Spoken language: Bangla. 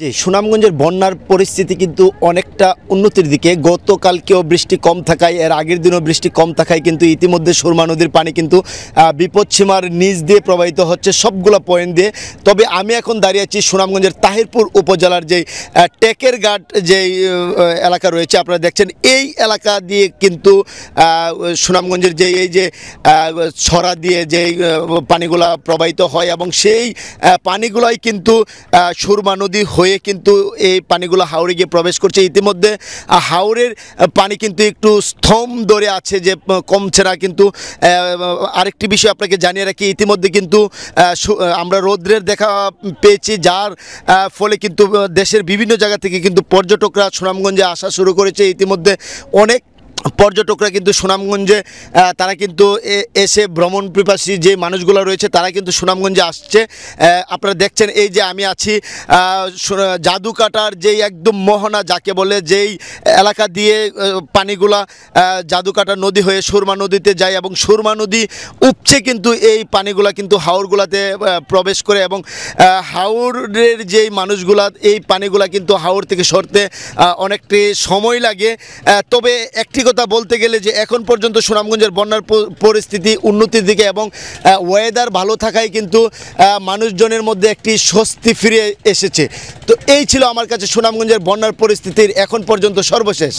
জি, সুনামগঞ্জের বন্যার পরিস্থিতি কিন্তু অনেকটা উন্নতির দিকে। গতকালকেও বৃষ্টি কম থাকায়, এর আগের দিনও বৃষ্টি কম থাকায় কিন্তু ইতিমধ্যে সুরমা নদীর পানি কিন্তু বিপদসীমার নিচ দিয়ে প্রবাহিত হচ্ছে সবগুলো পয়েন্ট দিয়ে। তবে আমি এখন দাঁড়িয়ে আছি সুনামগঞ্জের তাহিরপুর উপজেলার যেই টেকের ঘাট যেই এলাকা রয়েছে, আপনারা দেখছেন এই এলাকা দিয়ে কিন্তু সুনামগঞ্জের যে এই যে ছড়া দিয়ে যেই পানিগুলা প্রবাহিত হয় এবং সেই পানিগুলাই কিন্তু সুরমা নদী হয়ে কিন্তু এই পানিগুলো হাওরে গিয়ে প্রবেশ করছে। ইতিমধ্যে হাওরের পানি কিন্তু একটু স্তম ধরে আছে, যে কমছে না। কিন্তু আরেকটি বিষয় আপনাকে জানিয়ে রাখি, ইতিমধ্যে কিন্তু আমরা রৌদ্রের দেখা পেয়েছি, যার ফলে কিন্তু দেশের বিভিন্ন জায়গা থেকে কিন্তু পর্যটকরা সুনামগঞ্জে আসা শুরু করেছে। ইতিমধ্যে অনেক পর্যটকরা কিন্তু সুনামগঞ্জে তারা কিন্তু এসে ভ্রমণ পিপাসী যে মানুষগুলো রয়েছে তারা কিন্তু সুনামগঞ্জে আসছে। আপনারা দেখছেন এই যে আমি আছি জাদুকাটার যেই একদম মোহনা যাকে বলে, যেই এলাকা দিয়ে পানিগুলা জাদুকাটার নদী হয়ে সুরমা নদীতে যায় এবং সুরমা নদী উপচে কিন্তু এই পানিগুলা কিন্তু হাওরগুলাতে প্রবেশ করে এবং হাওরের যেই মানুষগুলা এই পানিগুলা কিন্তু হাওর থেকে সরতে অনেকটি সময় লাগে। তবে একটি কথা বলতে গেলে যে এখন পর্যন্ত সুনামগঞ্জের বন্যার পরিস্থিতি উন্নতির দিকে এবং ওয়েদার ভালো থাকায় কিন্তু মানুষজনের মধ্যে একটি স্বস্তি ফিরে এসেছে। তো এই ছিল আমার কাছে সুনামগঞ্জের বন্যার পরিস্থিতির এখন পর্যন্ত সর্বশেষ।